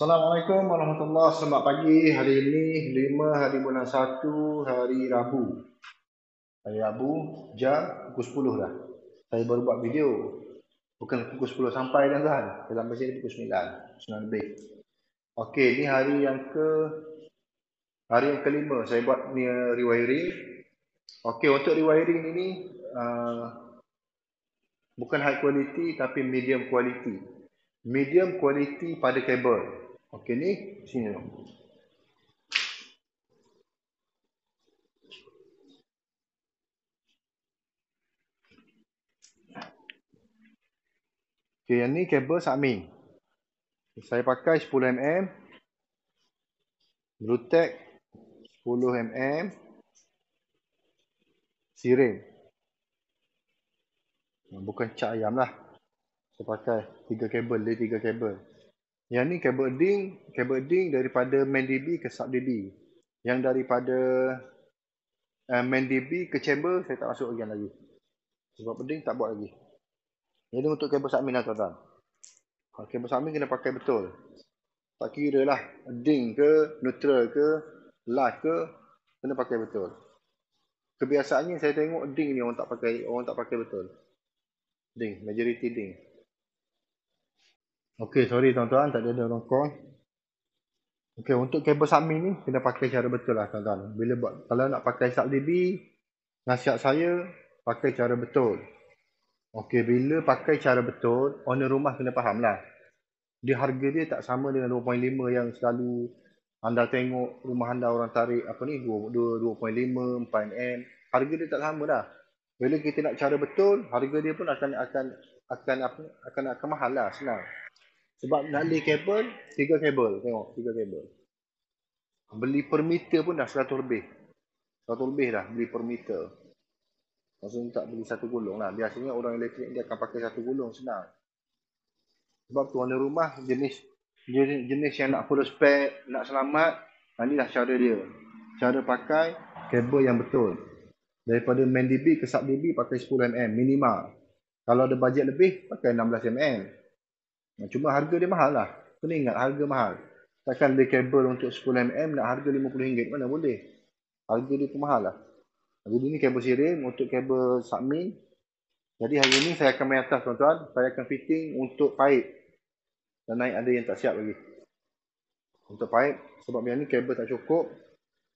Assalamualaikum warahmatullahi wabarakatuh. Selamat pagi. Hari ini 5 hari bulan 1 hari Rabu. Hari Rabu jam pukul 10 dah. Saya baru buat video. Bukan pukul 10 sampai dah kan. Saya sampai sini pukul 9. 9 lebih. Okey, ni hari yang kelima saya buat ni rewiring. Okey, untuk rewiring ini bukan high quality tapi medium quality. Medium quality pada kabel. Okey, ni sini. Okey, yang ni kabel Sakmi. Saya pakai 10mm, Bluetech 10mm, siring. Bukan cak ayam lah. Saya pakai 3 kabel, dia 3 kabel. Yang ni kabel ding daripada main DB ke sub DB. Yang daripada main DB ke chamber saya tak masuk lagi. Sebab ding tak buat lagi. Jadi untuk kabel Sakmi lah tuan-tuan. Kabel Sakmi kena pakai betul. Tak kira lah ding ke, neutral ke, live ke, kena pakai betul. Kebiasaannya saya tengok ding ni orang tak pakai betul. Ding, majority ding. Okey, sorry tuan-tuan, tak ada orang call. Okey, untuk kabel Sakmi ni kena pakai cara betul lah tuan-tuan. Bila buat, kalau nak pakai sub DB, nasihat saya pakai cara betul. Okey, bila pakai cara betul, owner rumah kena faham lah. Dia harga dia tak sama dengan 2.5 yang selalu anda tengok rumah anda orang tarik apa ni 2.5, 4M. Harga dia tak sama dah. Bila kita nak cara betul, harga dia pun akan mahal lah, senang. Sebab nak beli kabel, 3 kabel. Tengok, 3 kabel. Beli per meter pun dah 100 lebih. 100 lebih dah beli per meter. Maksudnya tak beli satu gulung lah. Biasanya orang elektrik dia akan pakai satu gulung, senang. Sebab tuan rumah jenis yang nak full spec, nak selamat, inilah cara dia. Cara pakai kabel yang betul. Daripada main DB ke sub DB pakai 10mm minimal. Kalau ada bajet lebih, pakai 16mm. Cuma harga dia mahal lah. Kena ingat harga mahal. Takkan beli kabel untuk 10mm nak harga RM50. Mana boleh. Harga dia pun mahal lah. Jadi ni kabel siring untuk kabel Sakmi. Jadi hari ni saya akan main atas tuan-tuan. Saya akan fitting untuk pipe. Dan naik ada yang tak siap lagi. Untuk pipe. Sebab yang ni kabel tak cukup.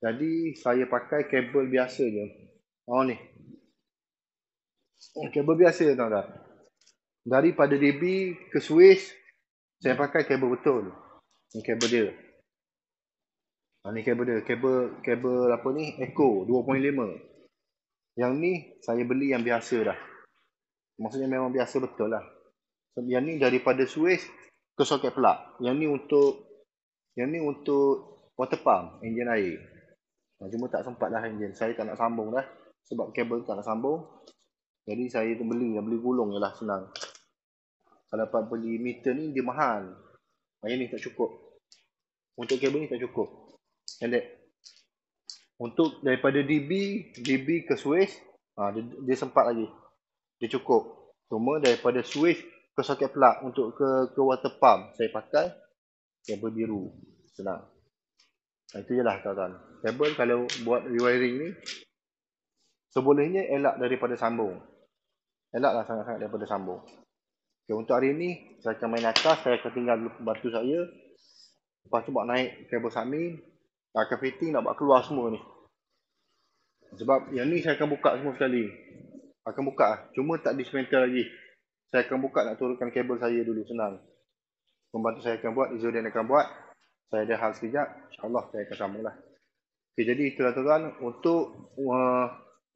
Jadi saya pakai kabel biasa je. Oh ni. Kabel biasa tuan-tuan. Daripada DB ke Swiss, saya pakai kabel betul. Ni kabel dia. Ni kabel dia. Kabel apa ni? Echo 2.5. Yang ni saya beli yang biasa dah. Maksudnya memang biasa betul lah. Yang ni daripada Swiss ke soket plug. Yang ni untuk water pump, enjin air. Cuma tak sempat lah enjin. Saya tak nak sambung dah. Sebab kabel tak nak sambung. Jadi saya beli gulung je lah, senang. Kalau dapat beli meter ni dia mahal. Yang ni tak cukup. Untuk kabel ni tak cukup. Pendek. Untuk daripada DB ke Swiss, dia sempat lagi. Dia cukup. Cuma daripada Swiss ke soket plug untuk ke water pump, saya pakai kabel biru. Senang. Itu je lah tuan-tuan. Kabel kalau buat rewiring ni, sebolehnya elak daripada sambung. Elaklah sangat-sangat daripada sambung. Okay, untuk hari ni, saya akan main atas. Saya akan tinggal dulu batu saya. Lepas tu buat naik kabel Sakmi. Akan fitting nak buat keluar semua ni. Sebab yang ni saya akan buka semua sekali. Akan buka lah. Cuma tak dismantle lagi. Saya akan buka nak turunkan kabel saya dulu. Senang. Pembantu saya akan buat. Izzuddin akan buat. Saya ada hal sekejap. InsyaAllah saya akan sambung lah. Okay, jadi itulah tuan-tuan. Untuk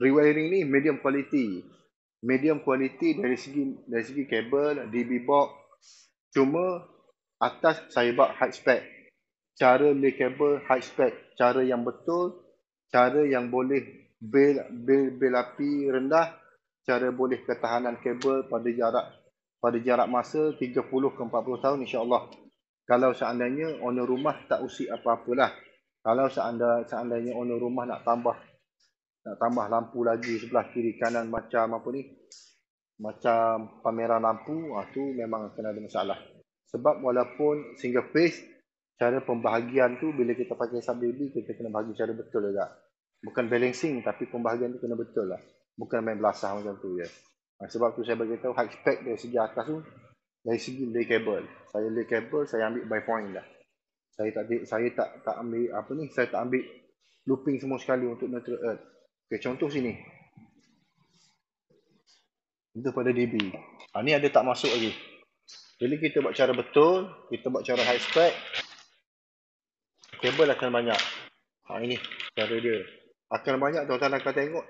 rewiring ni medium quality. Medium quality dari segi kabel, DB box. Cuma atas saya buat high spec. Cara beli kabel high spec. Cara yang betul. Cara yang boleh bil api rendah, cara boleh ketahanan kabel pada jarak masa 30 ke 40 tahun insya-Allah. Kalau seandainya owner rumah tak usik apa-apalah. Kalau seandainya owner rumah nak tambah lampu lagi sebelah kiri kanan macam apa ni? Macam pameran lampu, tu memang akan ada masalah. Sebab walaupun single phase cara pembahagian tu bila kita pakai sub baby, kita kena bahagi cara betul juga. Bukan balancing, tapi pembahagian tu kena betul lah. Bukan main belasah macam tu je. Sebab tu saya beritahu high spec dari segi atas tu, dari segi lay kabel. Saya lay kabel, saya ambil by point lah. Saya tak ambil apa ni, saya tak ambil looping semua sekali untuk neutral earth. Okay, contoh sini. Itu pada DB. Ni ada tak masuk lagi. Jadi kita buat cara betul, kita buat cara high spec, kabel akan banyak. Ini cara dia. Akan banyak, tuan-tuan akan tengok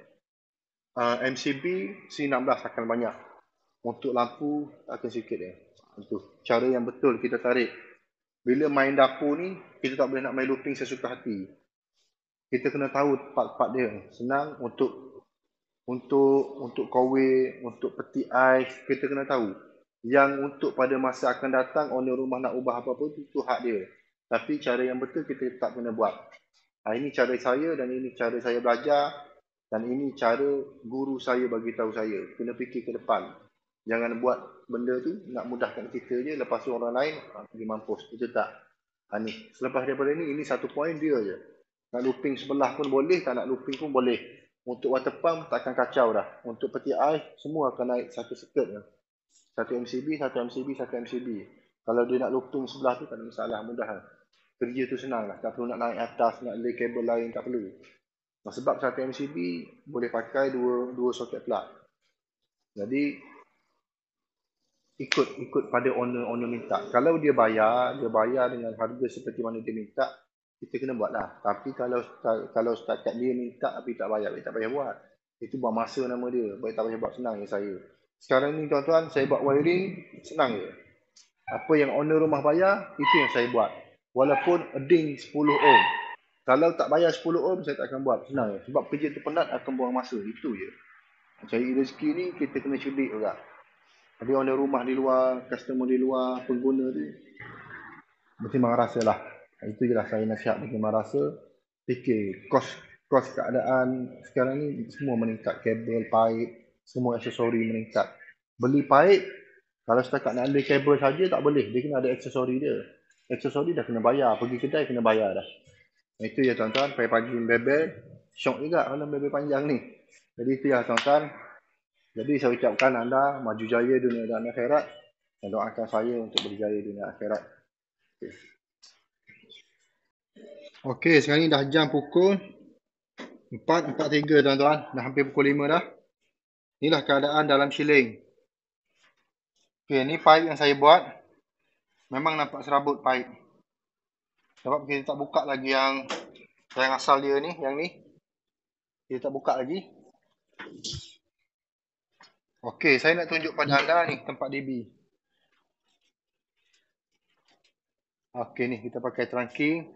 MCB C16 akan banyak. Untuk lampu akan sikit dia. Itu cara yang betul kita tarik. Bila main dapur ni, kita tak boleh nak main looping sesuka hati. Kita kena tahu part-part dia. Senang untuk kowe, untuk peti ais, kita kena tahu. Yang untuk pada masa akan datang, owner rumah nak ubah apa-apa itu hak dia. Tapi cara yang betul kita tak kena buat. Ini cara saya dan ini cara saya belajar. Dan ini cara guru saya bagi tahu saya. Kena fikir ke depan. Jangan buat benda tu, nak mudahkan kita je. Lepas tu orang lain, pergi mampus. Itu tak. Ni. Selepas daripada ini satu poin dia je. Nak looping sebelah pun boleh, tak nak looping pun boleh. Untuk water pump takkan kacau dah. Untuk peti ais, semua akan naik satu circuit je. Satu MCB, satu MCB, satu MCB. Kalau dia nak looping sebelah tu, tak ada masalah, mudah lah. Kerja tu senang lah. Tak perlu nak naik atas, nak lay kabel lain, tak perlu. Sebab satu MCB boleh pakai dua soket plug. Jadi ikut pada owner minta. Kalau dia bayar dengan harga seperti mana dia minta, kita kena buat lah. Tapi kalau setakat dia minta tapi tak bayar, tak payah buat. Itu buang masa nama dia. Baik tak payah buat, senang je saya. Sekarang ni tuan-tuan, saya buat wiring, senang je. Apa yang owner rumah bayar, itu yang saya buat. Walaupun earning 10 ohm. Kalau tak bayar 10 ohm, saya tak akan buat. Senang je. Sebab kerja tu penat, akan buang masa. Itu je. Cari rezeki ni, kita kena cerdik juga. Ada owner rumah di luar, customer di luar, pengguna tu, bertimbang rasa lah. Itu je lah saya nasihat bertimbang rasa. Fikir, kos keadaan sekarang ni semua meningkat. Kabel, paip, semua aksesori meningkat. Beli paip, kalau setakat nak ambil kabel saja tak boleh. Dia kena ada aksesori dia. Aksesori dah kena bayar. Pergi kedai kena bayar dah. Itu ya tuan-tuan, pagi-pagi bebel, syok juga kalau bebel panjang ni. Jadi itu ya tuan-tuan. Jadi saya ucapkan anda maju jaya dunia dan akhirat. Dan doakan saya untuk berjaya dunia akhirat. Okey, sekarang ni dah jam pukul 4.43 tuan-tuan. Dah hampir pukul 5 dah. Inilah keadaan dalam shilling. Okey, ni pipe yang saya buat. Memang nampak serabut pipe. Sebab kita tak buka lagi yang asal dia ni, yang ni. Kita tak buka lagi. Okey, saya nak tunjuk pada anda ni tempat DB. Okey ni kita pakai trunking.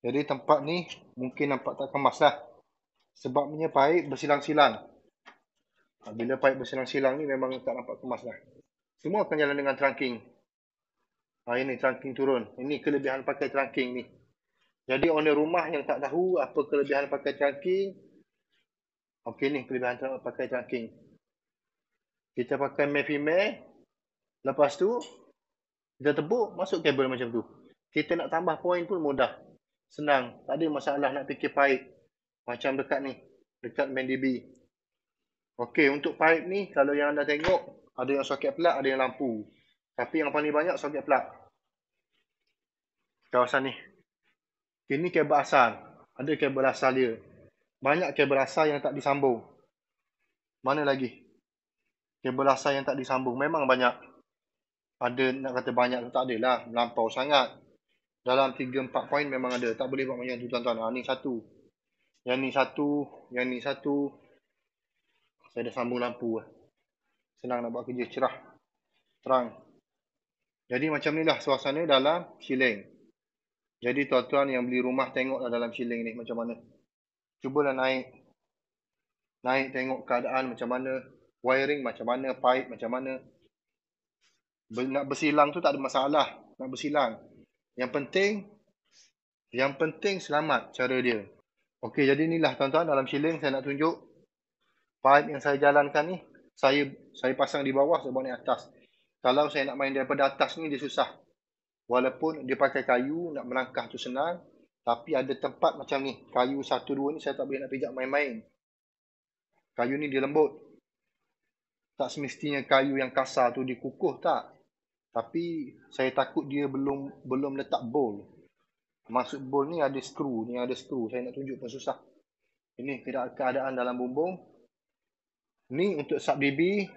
Jadi tempat ni mungkin nampak tak kemas lah. Sebabnya pipe bersilang-silang. Bila pipe bersilang-silang ni memang tak nampak kemas lah. Semua akan jalan dengan trunking. Ini trunking turun. Ini kelebihan pakai trunking ni. Jadi owner rumah yang tak tahu apa kelebihan pakai trunking. Okey ni kelebihan pakai trunking. Kita pakai male-female. Lepas tu kita tebuk, masuk kabel macam tu. Kita nak tambah poin pun mudah. Senang. Tak ada masalah nak fikir pipe. Macam dekat ni. Dekat main DB. Okey, untuk pipe ni, kalau yang anda tengok, ada yang soket plug, ada yang lampu. Tapi yang paling banyak soket plug. Kawasan ni. Ini kabel asal. Ada kabel asal dia. Banyak kabel asal yang tak disambung. Mana lagi? Kabel asal yang tak disambung. Memang banyak. Ada nak kata banyak tu tak adalah. Melampau sangat. Dalam 3-4 poin memang ada. Tak boleh buat macam tu tuan-tuan. Ni satu. Yang ni satu. Yang ni satu. Saya dah sambung lampu. Senang nak buat kerja. Cerah. Terang. Jadi macam ni lah suasana dalam shilling. Jadi tuan-tuan yang beli rumah tengoklah dalam shilling ni macam mana. Cubalah naik. Naik tengok keadaan macam mana. Wiring macam mana. Pipe macam mana. Nak bersilang tu tak ada masalah. Nak bersilang. Yang penting selamat cara dia. Okey, jadi inilah tuan-tuan dalam shilling saya nak tunjuk. Pipe yang saya jalankan ni. Saya pasang di bawah, saya bawa ni atas. Kalau saya nak main daripada atas ni dia susah. Walaupun dia pakai kayu, nak melangkah tu senang. Tapi ada tempat macam ni. Kayu 1, 2 ni saya tak boleh nak pijak main-main. Kayu ni dia lembut. Tak semestinya kayu yang kasar tu dikukuh, tak. Tapi saya takut dia belum letak bowl. Maksud bowl ni ada skru. Ni ada skru. Saya nak tunjuk pun susah. Ini keadaan dalam bumbung. Ni untuk sub DB.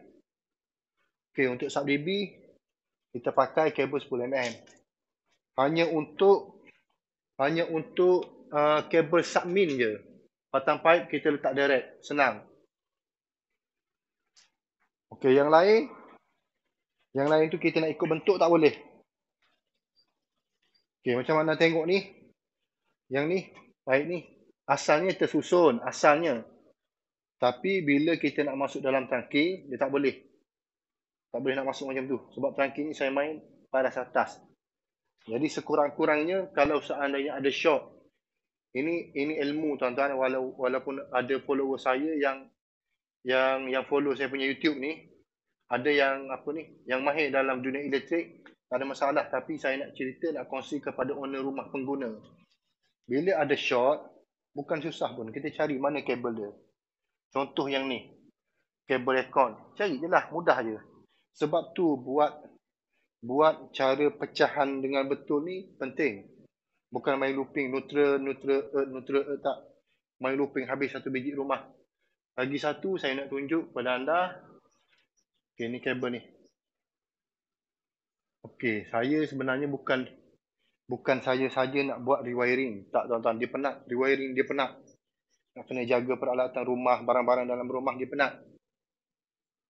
Okey, untuk sub DB kita pakai kabel 10mm. Hanya untuk kabel submin je. Batang pipe kita letak direct, senang. Okey, yang lain tu kita nak ikut bentuk tak boleh. Okey, macam mana tengok ni? Yang ni, pipe ni asalnya tersusun, asalnya. Tapi bila kita nak masuk dalam tangki, dia tak boleh. Tak boleh nak masuk macam tu. Sebab tangki ni saya main paras atas. Jadi sekurang-kurangnya kalau seandainya ada short, ini ilmu tuan-tuan, walaupun ada follower saya yang follow saya punya YouTube ni, ada yang yang mahir dalam dunia elektrik, tak ada masalah. Tapi saya nak cerita, nak kongsi kepada owner rumah pengguna. Bila ada short, bukan susah pun, kita cari mana kabel dia. Contoh yang ni, kabel aircon, cari je lah, mudah je. Sebab tu buat cara pecahan dengan betul ni penting. Bukan main looping, neutral tak. Main looping habis satu biji rumah. Lagi satu saya nak tunjuk kepada anda. Okey, ni kabel ni. Okey, saya sebenarnya bukan saya saja nak buat rewiring. Tak tuan-tuan, dia penat. Rewiring dia penat. Nak kena jaga peralatan rumah, barang-barang dalam rumah dia penat.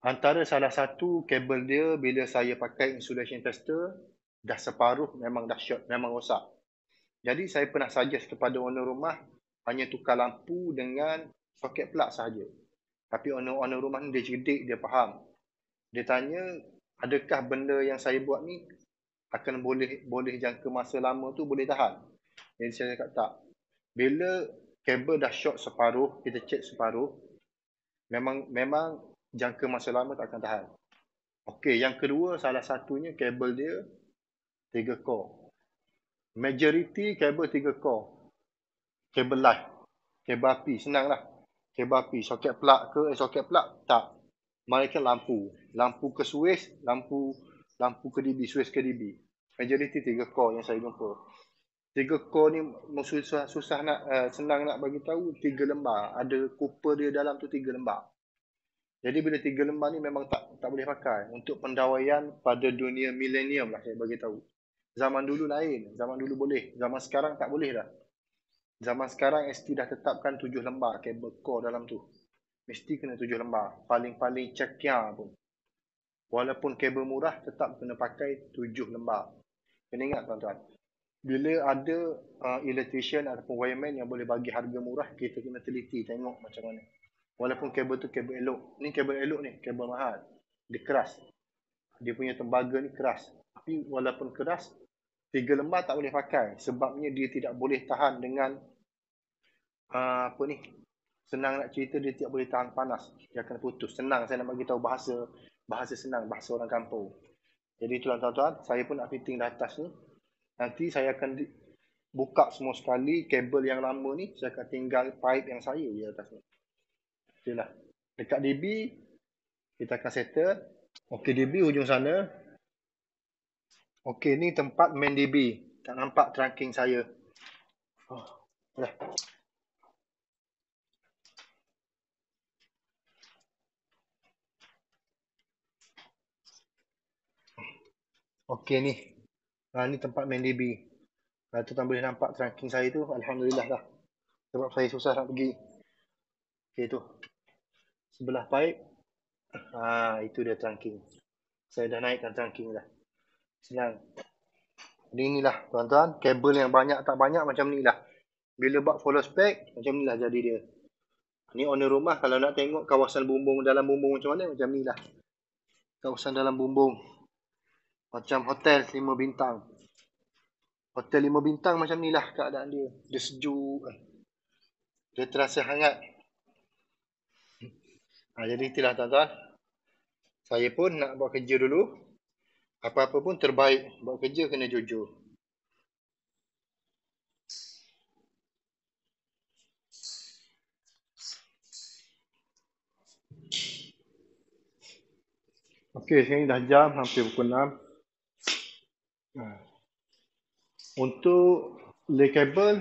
Antara salah satu kabel dia, bila saya pakai insulation tester, dah separuh memang dah short, memang rosak. Jadi saya pernah suggest kepada owner rumah, hanya tukar lampu dengan soket plug sahaja. Tapi owner rumah ni dia cerdik, dia faham. Dia tanya, adakah benda yang saya buat ni akan boleh jangka masa lama tu boleh tahan? Jadi saya cakap tak. Bila kabel dah short separuh, kita cek separuh, memang jangka masa lama tak akan tahan. Okey, yang kedua, salah satunya kabel dia 3 core. Majority kabel 3 core. Kabel light, kabel api, senang lah. Kabel api, soket plug ke, soket plug, tak. Mereka lampu ke switch, lampu ke DB, switch ke DB. Majority 3 core yang saya jumpa. 3 core ni susah nak, senang nak bagi tahu, 3 lembar. Ada copper dia dalam tu 3 lembar. Jadi bila 3 lembar ni memang tak boleh pakai. Untuk pendawaian pada dunia milenium lah saya bagi tahu. Zaman dulu lain, zaman dulu boleh. Zaman sekarang tak boleh dah. Zaman sekarang ST dah tetapkan 7 lembar kabel core dalam tu. Mesti kena 7 lembar. Paling-paling cekia pun. Walaupun kabel murah, tetap kena pakai 7 lembar. Kena ingat tuan-tuan. Bila ada electrician ataupun wireman yang boleh bagi harga murah, kita kena teliti tengok macam mana. Walaupun kabel tu kabel elok. Ni kabel elok ni, kabel mahal. Dia keras. Dia punya tembaga ni keras. Tapi walaupun keras, 3 lembar tak boleh pakai. Sebabnya dia tidak boleh tahan dengan senang nak cerita, dia tidak boleh tahan panas. Dia akan putus. Senang saya nak bagi tahu bahasa senang, bahasa orang kampung. Jadi itulah tuan-tuan, saya pun nak fitting di atas ni. Nanti saya akan buka semua sekali kabel yang lama ni, saya akan tinggal pipe yang saya di atas ni. Itulah. Dekat DB kita akan settle. Okey, DB hujung sana. Okey, ni tempat main DB. Tak nampak trunking saya. Dah. Okey ni. Ni tempat main DB. Kalau tuan boleh nampak trunking saya tu, alhamdulillah dah. Sebab saya susah nak pergi. Okey tu. Sebelah pipe. Itu dia trunking. Saya dah naikkan trunking dah. Senang. Jadi inilah tuan-tuan, kabel yang banyak tak banyak macam ni lah. Bila buat follow spec, macam ni lah jadi dia. Ni owner rumah kalau nak tengok kawasan bumbung, dalam bumbung macam mana, macam ni lah. Kawasan dalam bumbung. Macam hotel 5 bintang. Hotel 5 bintang macam ni lah keadaan dia. Dia sejuk. Dia terasa hangat. Jadi itulah tuan-tuan. Saya pun nak buat kerja dulu. Apa-apa pun terbaik. Buat kerja kena jujur. Okey, sekarang ni dah jam. Hampir pukul 6. Untuk lay kabel,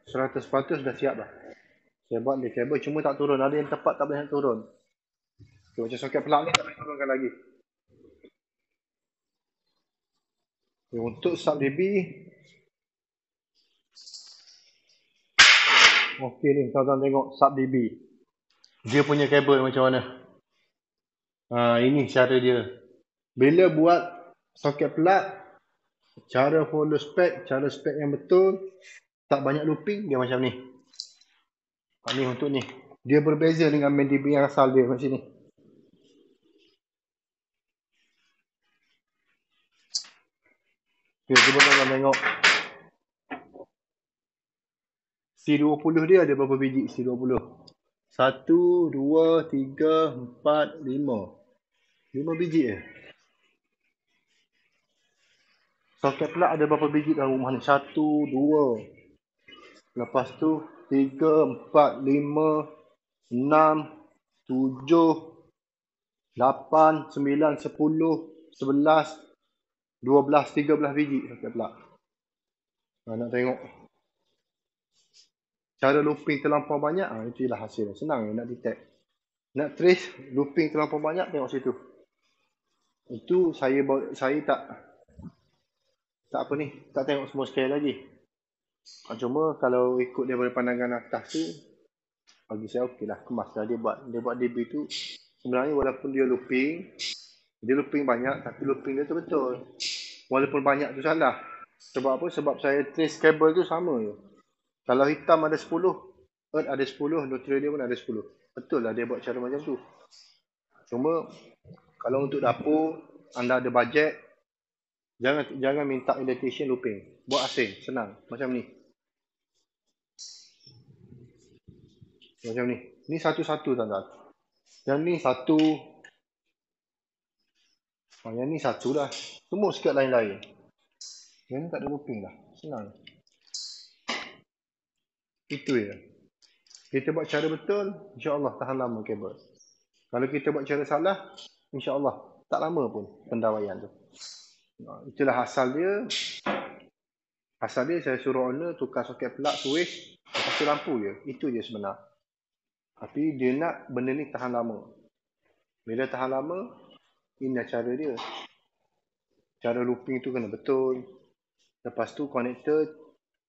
100% dah siap dah. Saya buat lay kabel cuma tak turun. Ada yang tepat tak boleh nak turun. Okay, macam soket pelak ni tak boleh turunkan lagi. Okay, untuk sub DB, okey ni, tuan-tuan tengok sub DB. Dia punya kabel macam mana. Ini cara dia. Bila buat soket pelak, cara follow spec, cara spec yang betul, tak banyak looping, dia macam ni. Ni untuk ni. Dia berbeza dengan main DB yang asal dia macam ni. Okay, cuba tuan-tuan tengok. C20 dia ada berapa biji C20? 1, 2, 3, 4, 5. 5 biji je. Soket pelak ada berapa biji dalam rumah ni? 1, 2. Lepas tu 3, 4, 5, 6, 7, 8, 9, 10, 11, 12, 13 biji soket pelak. Nak tengok cara looping terlampau banyak, itulah hasil. Senang nak detect. Nak trace looping terlampau banyak, tengok situ. Itu saya tak apa ni, tak tengok semua sekali lagi. Cuma kalau ikut daripada pandangan atas tu, bagi saya okey lah, kemas lah dia buat DB tu. Sebenarnya walaupun dia looping banyak, tapi looping dia tu betul. Walaupun banyak tu salah. Sebab apa? Sebab saya trace kabel tu sama je. Kalau hitam ada 10, earth ada 10, neutral dia pun ada 10. Betul lah dia buat cara macam tu. Cuma kalau untuk dapur, anda ada bajet, jangan minta electrician looping. Buat asing, senang. Macam ni. Macam ni. Ni satu-satu tuan-tuan. Yang ni satu. Yang ni satu dah. Semua sikat lain-lain. Yang ni tak ada looping dah. Senang. Itu je. Kita buat cara betul, insya-Allah tahan lama kabel. Kalau kita buat cara salah, insya-Allah tak lama pun pendawaian tu. Itulah asal dia. Asal dia saya suruh owner tukar soket pelak, switch, lepas tu lampu je. Itu je sebenar. Tapi dia nak benda ni tahan lama. Bila tahan lama, inilah cara dia. Cara looping tu kena betul. Lepas tu konektor,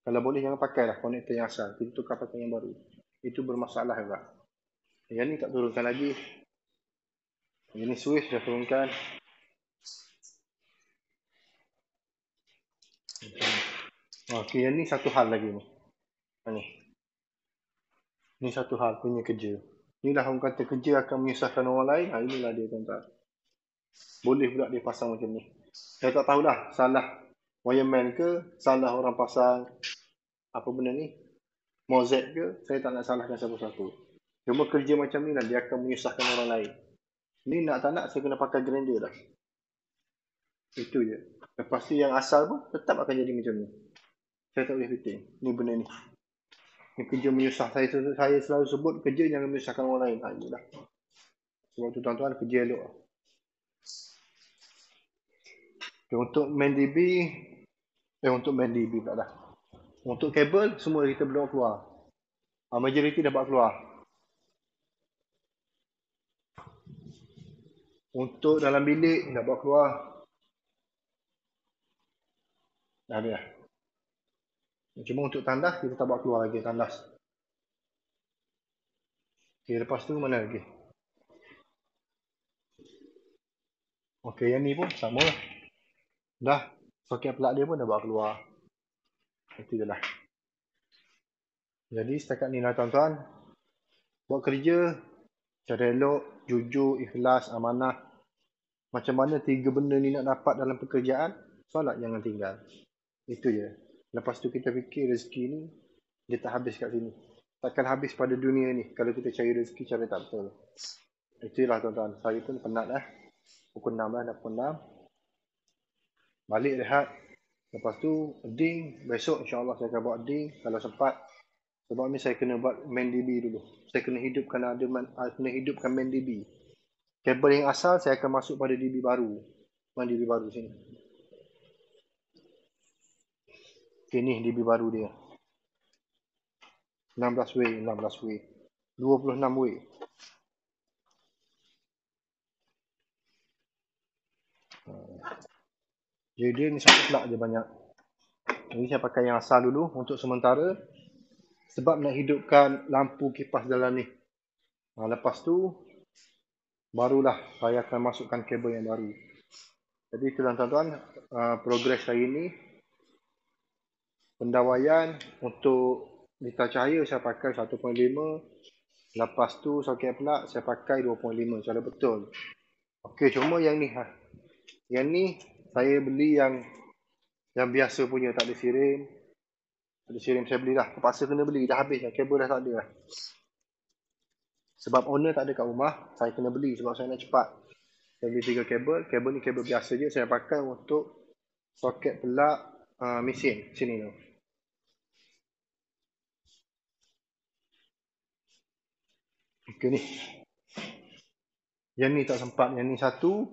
kalau boleh jangan pakai lah konektor yang asal. Kita tukar pakai yang baru. Itu bermasalah juga. Yang ni tak turunkan lagi. Yang ni switch dah turunkan. Okey, yang ni satu hal lagi ni. Ni satu hal punya kerja. Inilah orang kata kerja akan menyusahkan orang lain. Inilah dia tuan-tuan. Boleh pula dia pasang macam ni. Saya tak tahulah salah wireman ke, salah orang pasang apa benda ni, mozet ke. Saya tak nak salahkan siapa-siapa. Cuma kerja macam ni lah, dia akan menyusahkan orang lain. Ni nak tak nak saya kena pakai grinder dah. Itu je. Lepas tu yang asal pun tetap akan jadi macam ni. Saya tak boleh fitting. Ni benda ni. Ni kerja menyusah. Saya selalu sebut kerja jangan menyusahkan orang lain. Itulah. Sebab tu tuan-tuan kerja elok. Okay, untuk main DB, untuk main DB pula dah. Untuk kabel, semua kita belum keluar. Majoriti dah buat keluar. Untuk dalam bilik, dah buat keluar. Dah ada dah. Cuma untuk tandas, kita tak buat keluar lagi tandas. Okay, lepas tu mana lagi? Okay, yang ni pun sama lah. Dah, soket pelak dia pun dah buat keluar. Itu je lah. Jadi setakat ni lah tuan-tuan. Buat kerja, cara elok, jujur, ikhlas, amanah. Macam mana 3 benda ni nak dapat dalam pekerjaan, solat jangan tinggal. Itu je. Lepas tu kita fikir rezeki ni, dia tak habis kat sini. Takkan habis pada dunia ni kalau kita cari rezeki cara tak betul. Itulah tuan-tuan. Saya pun penat dah. Pukul 6 dah, dah pukul 6. Balik rehat. Lepas tu ding. Besok insyaAllah saya akan buat ding kalau sempat. Sebab ni saya kena buat MainDB dulu. Saya kena hidupkan MainDB. Kabel yang asal saya akan masuk pada DB baru. MainDB baru sini. Okay, ni DB baru dia. 16W. 26W. Jadi dia ni satu plug je banyak. Jadi saya pakai yang asal dulu untuk sementara. Sebab nak hidupkan lampu kipas dalam ni. Lepas tu, barulah saya akan masukkan kabel yang baru. Jadi tuan-tuan, progres hari ni. Pendawaian untuk litar cahaya saya pakai 1.5. Lepas tu soket plug saya pakai 2.5 cara betul. Okey, cuma yang ni Yang ni saya beli yang biasa punya, tak ada sirim. Tak ada sirim saya belilah. Terpaksa kena beli, dah habis dah, kabel dah tak ada lah. Sebab owner tak ada kat rumah, saya kena beli sebab saya nak cepat. Saya beli 3 kabel. Kabel ni kabel biasa je, saya pakai untuk soket plug mesin sini tu. Okey ni. Yang ni tak sempat, yang ni satu.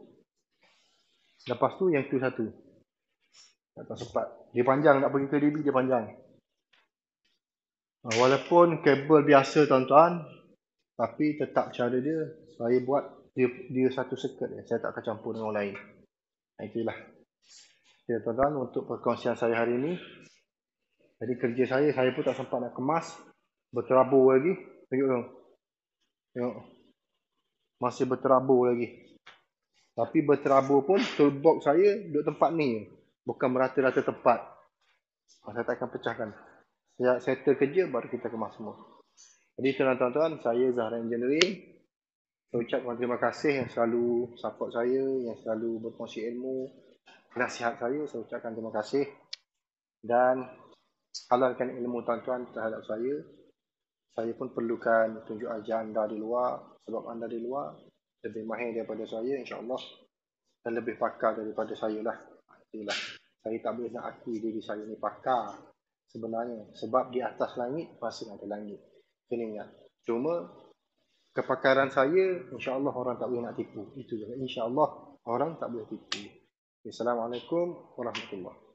Lepas tu yang tu satu. Tak sempat. Dia panjang, nak pergi ke DB dia panjang. Walaupun kabel biasa tuan-tuan, tapi tetap cara dia, saya buat dia satu circuit je. Saya tak akan campur dengan orang lain. Itulah. Okay, tuan-tuan, untuk perkongsian saya hari ini. Jadi kerja saya pun tak sempat nak kemas. Berterabur lagi. Tengok. Masih berterabur lagi. Tapi berterabur pun, toolbox saya duduk tempat ni. Bukan merata-rata tempat. Saya tak akan pecahkan. Saya settle kerja, baru kita kemas semua. Jadi tuan-tuan, saya Zahra Engineering. Saya ucapkan terima kasih yang selalu support saya, yang selalu berkongsi ilmu, nasihat saya ucapkan terima kasih. Dan halalkan ilmu tuan-tuan terhadap saya. Saya pun perlukan tunjuk ajar anda di luar. Sebab anda di luar lebih mahir daripada saya, insyaAllah. Dan lebih pakar daripada saya lah. Itulah. Saya tak boleh nak akui diri saya ni pakar sebenarnya. Sebab di atas langit masih ada langit. Kena ingat. Cuma kepakaran saya, insyaAllah orang tak boleh nak tipu. Itu je. InsyaAllah orang tak boleh tipu. Assalamualaikum warahmatullahi wabarakatuh.